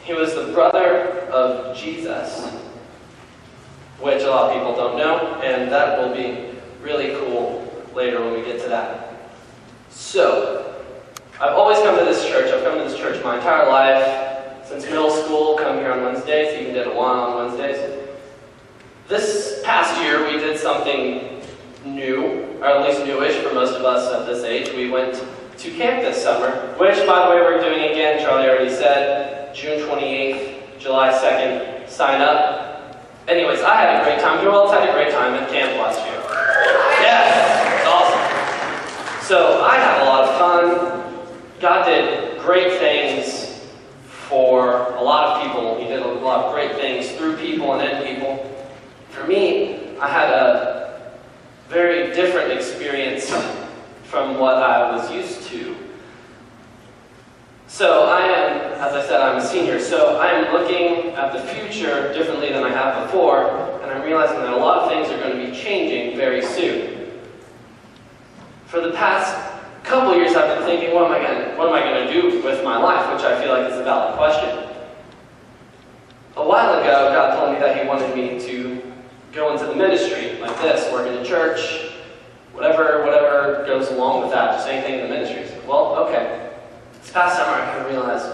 He was the brother of Jesus, which a lot of people don't know, and that will be really cool later when we get to that. So, I've always come to this church. I've come to this church my entire life. Since middle school, come here on Wednesdays, even did a one on Wednesdays. This past year, we did something new, or at least newish for most of us at this age. We went to camp this summer, which, by the way, we're doing again. Charlie already said, June 28th, July 2nd, sign up. Anyways, I had a great time. Who else had a great time at camp last year? Yes, it's awesome. So I had a lot of fun. God did great things for a lot of people. He did a lot of great things through people and in people. For me, I had a very different experience from what I was used to. So I am, as I said, I'm a senior, so I am looking at the future differently than I have before, and I'm realizing that a lot of things are going to be changing very soon. For the past couple years, I've been thinking, what am I going to do with my life, which I feel like is a valid question. A while ago, God told me that He wanted me to go into the ministry, like this, work in a church, whatever goes along with that, just anything in the ministry. Well, okay. This past summer, I kind of realized,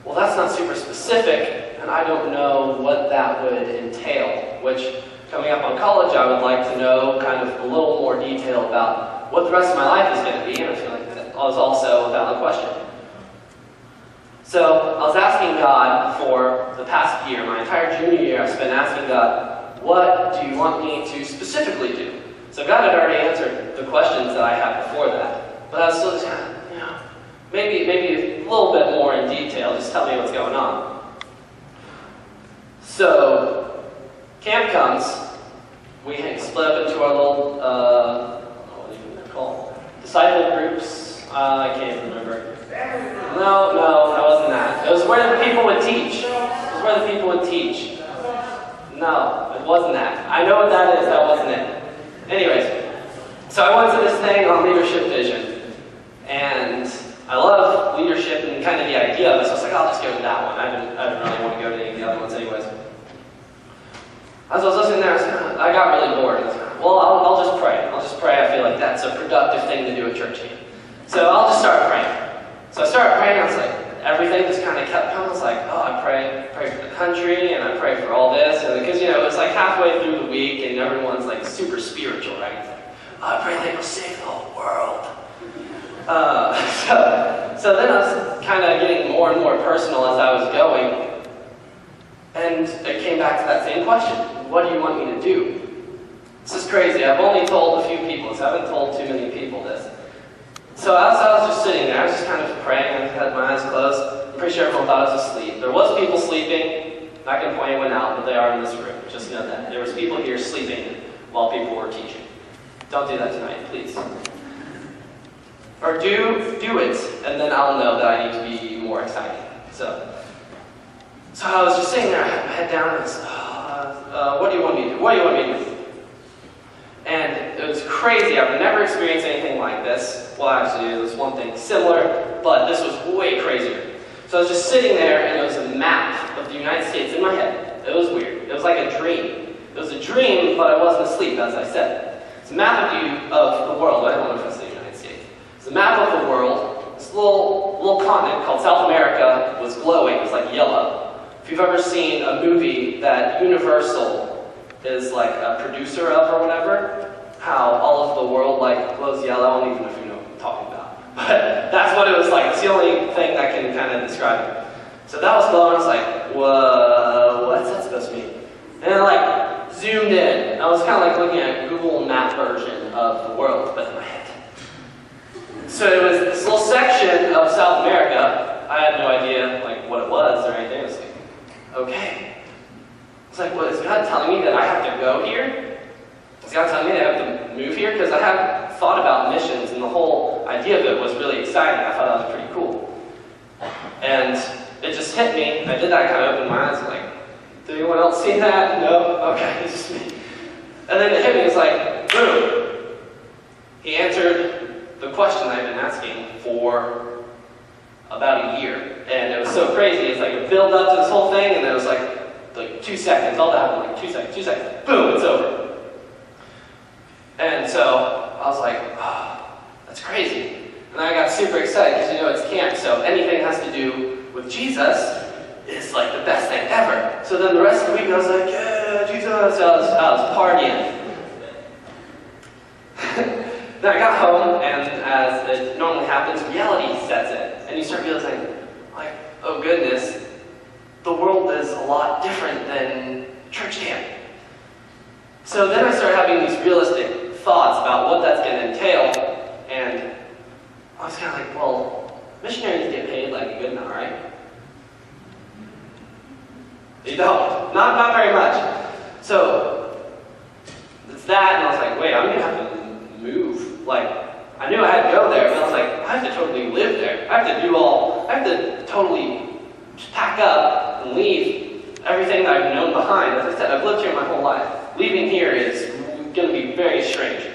well, that's not super specific, and I don't know what that would entail, which, coming up on college, I would like to know kind of a little more detail about what the rest of my life is going to be, and I feel like that is also a valid question. So, I was asking God for the past year, my entire junior year, I've been asking God, what do you want me to specifically do? So God had already answered the questions that I had before that, but I was still just kind of, maybe a little bit more in detail, just tell me what's going on. So, camp comes, we split up into our little, what are they called? Disciple groups, I can't remember. No, that wasn't that. It was where the people would teach. No, it wasn't that. I know what that is, that wasn't it. Anyways, so I went to this thing on leadership vision, and I love leadership and kind of the idea of it, so I was like, I'll just go to that one. I didn't really want to go to any of the other ones anyways. As I was listening there, I got really bored. I was like, well, I'll just pray. I feel like that's a productive thing to do at church here. So I'll just start praying. So I started praying, I was like, everything just kind of kept coming. I was like, oh, I pray for the country, and I pray for all this. And because, it's like halfway through the week, and everyone's like super spiritual, right? It's like, oh, I pray that He'll save the whole world. So then I was kind of getting more and more personal as I was going, and it came back to that same question. What do you want me to do? This is crazy. I've only told a few people this. I haven't told too many people this. So as I was just sitting there, I was just kind of praying. I had my eyes closed. I'm pretty sure everyone thought I was asleep. There was people sleeping. I'm not going to point anyone out, but they are in this room. Just know that. There was people here sleeping while people were teaching. Don't do that tonight, please. Or do it, and then I'll know that I need to be more excited. So I was just sitting there, I had my head down, and I was, what do you want me to do? What do you want me to do? And it was crazy. I've never experienced anything like this. Well, actually, it was one thing similar, but this was way crazier. So I was just sitting there, and it was a map of the United States in my head. It was weird. It was like a dream. It was a dream, but I wasn't asleep, as I said. It's a map of the world. I don't know if I said United States. It's a map of the world. This little continent called South America was glowing. It was like yellow. If you've ever seen a movie that Universal is like a producer of or whatever, how all of the world like glows yellow, I don't even know if you know what I'm talking about. But that's what it was like. It's the only thing that can kind of describe it. So that was glowing. I was like, whoa, what's that supposed to mean? And I like zoomed in. I was kind of like looking at a Google Map version of the world, but in my head. So it was this little section of South America. I had no idea like what it was or anything. I was like, okay. It's like, what, is God telling me that I have to go here? Is God telling me that I have to move here? Because I hadn't thought about missions, and the whole idea of it was really exciting. I thought that was pretty cool. And it just hit me. I did that, kind of opened my eyes, like, did anyone else see that? No? Okay, it's just me. And then it hit me, it's like, boom. He answered the question I've been asking for about a year. And it was was so crazy. It's like a build up to this whole thing, and then it was like 2 seconds. All that happened, like 2 seconds, 2 seconds. Boom, it's over. And so I was like, oh, that's crazy. And I got super excited because it's camp, so anything has to do with Jesus is like the best thing ever. So then the rest of the week I was like, yeah, Jesus. So I was partying. Then I got home, and as it normally happens, reality sets in. And you start realizing, like, oh goodness, the world is a lot different than church camp. So then I started having these realistic thoughts about what that's going to entail, and I was kind of like, well, missionaries get paid like a good amount, right? They don't. Not very much. So it's that, and I was like, wait, I'm going to have to move. Like, I knew I had to go there, but I was like, I have to totally live there. I have to totally just pack up and leave everything that I've known behind. As I said, I've lived here my whole life. Leaving here is going to be very strange.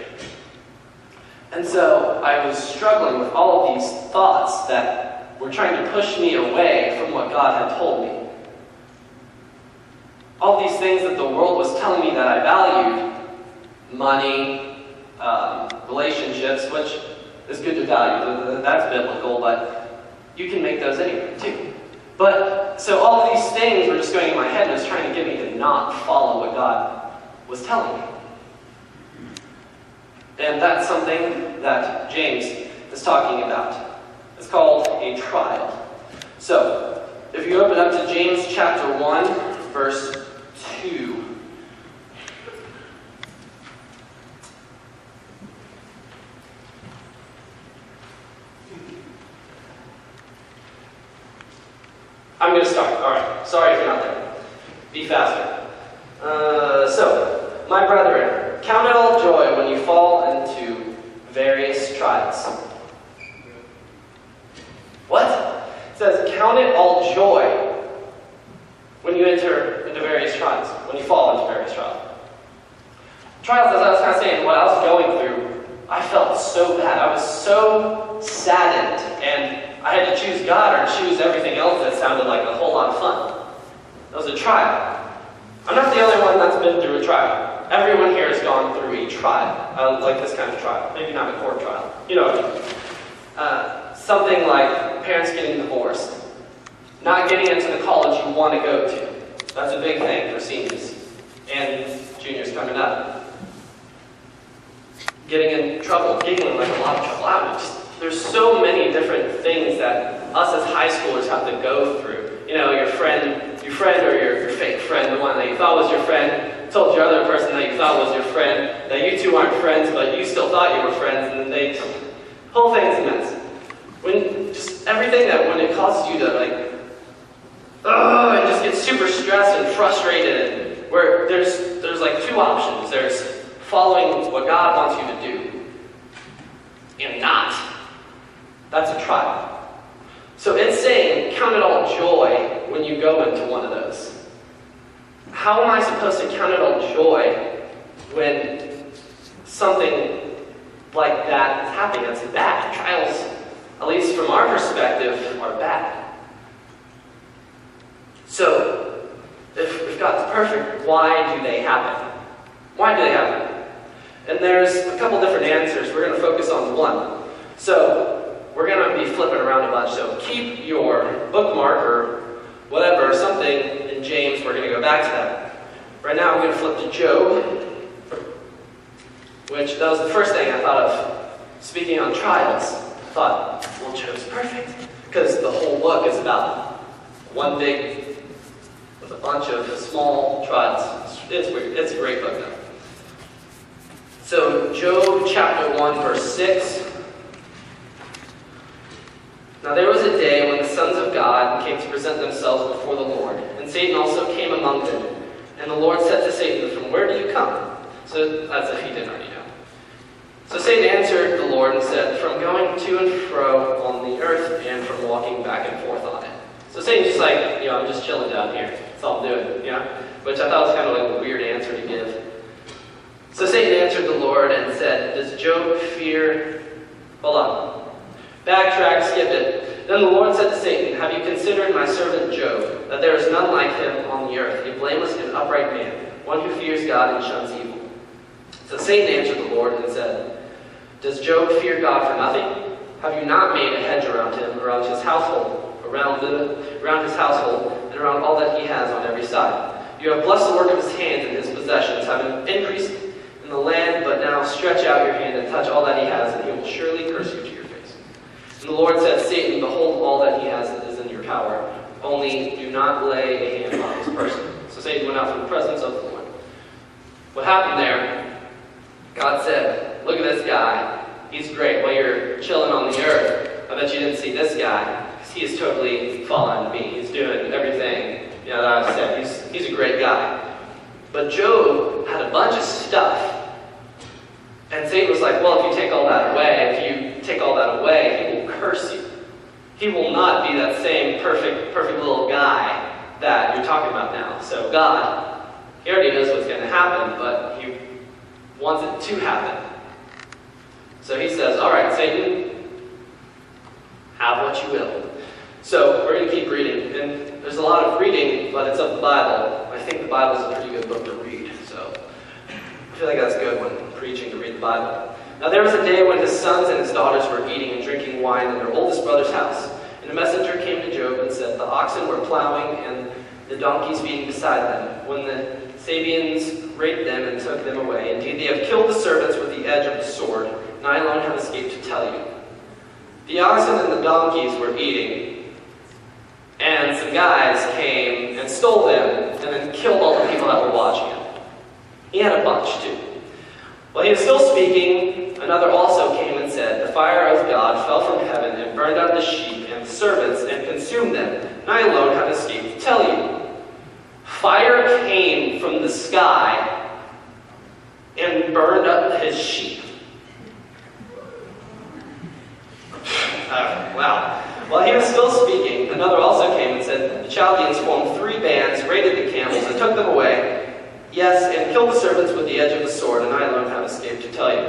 And so I was struggling with all of these thoughts that were trying to push me away from what God had told me. All these things that the world was telling me that I valued, money, relationships, which is good to value, that's biblical, but you can make those anyway too. But, so all of these things were just going in my head and it was trying to get me to not follow what God was telling me. And that's something that James is talking about. It's called a trial. So, if you open up to James chapter 1, verse 2. I'm going to start. Alright, sorry if you're not there. Be faster. So, my brethren, count it all joy when you fall into various trials. What? It says, count it all joy when you enter into various trials, when you fall into various trials. Trials, as I was kind of saying, what I was going through, I felt so bad. I was so saddened, and I had to choose God or choose everything else that sounded like a whole lot of fun. It was a trial. I'm not the only one that's been through a trial. Everyone here has gone through a trial, like this kind of trial. Maybe not a court trial. You know what I mean. Something like parents getting divorced, not getting into the college you want to go to. That's a big thing for seniors and juniors coming up. Getting in trouble, giggling like a lot of trouble. There's so many different things that us as high schoolers have to go through. You know, your friend or your fake friend, the one that you thought was your friend, told your other person that you thought was your friend, that you two aren't friends, but you still thought you were friends, and then the whole thing's a mess. When just everything that when it causes you to and just get super stressed and frustrated, where there's like two options. There's following what God wants you to do, and not. That's a trial. So it's saying, count it all joy when you go into one of those. How am I supposed to count it all joy when something like that is happening? That's bad. Trials, at least from our perspective, are bad. So, if God's perfect, why do they happen? Why do they happen? And there's a couple different answers. We're going to focus on one. So, we're going to be flipping around a bunch. So, keep your bookmark or whatever, something in James. We're going to go back to that. Right now, we're going to flip to Job, which that was the first thing I thought of. Speaking on trials, I thought, well, Job's perfect. Because the whole book is about one big, with a bunch of small trials. It's weird. It's a great book, though. So, Job chapter 1, verse 6. Now there was a day when the sons of God came to present themselves before the Lord, and Satan also came among them. And the Lord said to Satan, "From where do you come?" So, as if he didn't already know. So Satan answered the Lord and said, "From going to and fro on the earth, and from walking back and forth on it." So Satan's just like, I'm just chilling down here. That's all I'm doing, Which I thought was kind of like a weird answer to give. So Satan answered the Lord and said, "Does Job fear..." Hold on. Backtrack, skip it. Then the Lord said to Satan, "Have you considered my servant Job, that there is none like him on the earth, a blameless and upright man, one who fears God and shuns evil?" So Satan answered the Lord and said, "Does Job fear God for nothing? Have you not made a hedge around him, around his household, around his household, and around all that he has on every side? You have blessed the work of his hands and his possessions, having increased in the land, but now stretch out your hand and touch all that he has, and he will surely curse you to your face." And the Lord said, "Satan, behold, all that he has is in your power. Only do not lay a hand on this person." So Satan went out from the presence of the Lord. What happened there? God said, "Look at this guy. He's great. While you're chilling on the earth, I bet you didn't see this guy, because he is totally following me. He's doing everything that I've said. He's a great guy." But Job had a bunch of stuff. And Satan was like, "Well, if you take all that away, he will curse you. He will not be that same perfect little guy that you're talking about now. So God, he already knows what's going to happen, but he wants it to happen. So he says, "All right, Satan, have what you will." So we're going to keep reading. And there's a lot of reading, but it's of the Bible. I think the Bible is a pretty good book to read. So I feel like that's good when preaching to read the Bible. "Now there was a day when his sons and his daughters were eating and drinking wine in their oldest brother's house. And a messenger came to Job and said, 'The oxen were plowing and the donkeys feeding beside them, when the Sabeans raped them and took them away. Indeed, they have killed the servants with the edge of the sword, and I alone have escaped to tell you.' The oxen and the donkeys were eating, and some guys came and stole them, and then killed all the people that were watching him. He had a bunch, too. While he was still speaking, another also came and said, 'The fire of God fell from heaven and burned up the sheep and the servants and consumed them, and I alone have escaped to tell you.' Fire came from the sky and burned up his sheep." Wow. While he was still speaking, another also came and said, "The Chaldeans formed 3 bands, raided the camels, and took them away. Yes, and killed the servants with the edge of the sword, and I alone have escaped to tell you."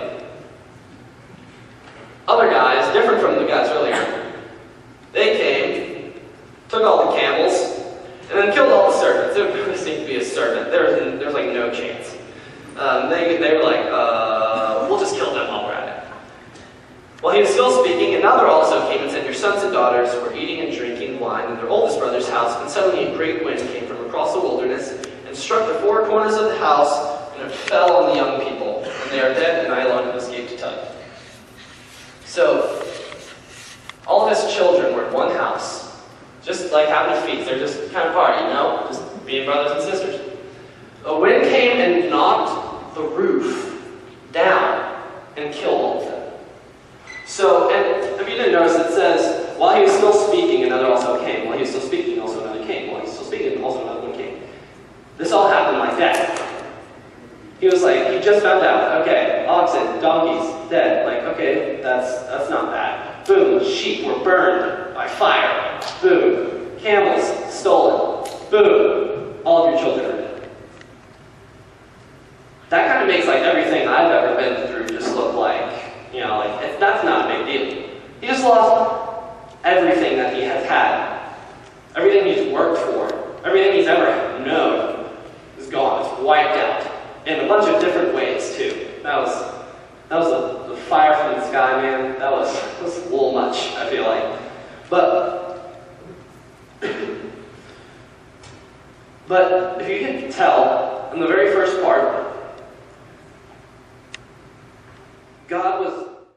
Other guys, different from the guys earlier, they came, took all the camels, and then killed all the servants. It really seemed to be a servant. There was like no chance. They were like, "We'll just kill them while we're at it." While he was still speaking, another also came and said, "Your sons and daughters were eating and drinking wine in their oldest brother's house, and suddenly a great wind came from across the wilderness and struck the 4 corners of the house, and it fell on the young people, and they are dead, and I alone have escaped to tell you." So, all of his children were in one house, just like having a feast. They're just kind of party, just being brothers and sisters. A wind came and knocked the roof down and killed all of them. So, and if you didn't notice, it says, while he was still speaking, another also came. While he was still speaking, also another came. While he was still speaking, also another one came. This all happened like that. He was like, he just found out, okay, oxen, donkeys, dead. Like, okay, that's not bad. Boom, sheep were burned by fire. Boom, camels stolen. Boom, all of your children are dead. That kind of makes like everything I've ever been through just look like, that's not a big deal. He just lost everything that he has had. Everything he's worked for. Everything he's ever known is gone. It's wiped out. In a bunch of different ways, too. That was the fire from the sky, man. That was a little much, I feel like. But if you can tell, in the very first part,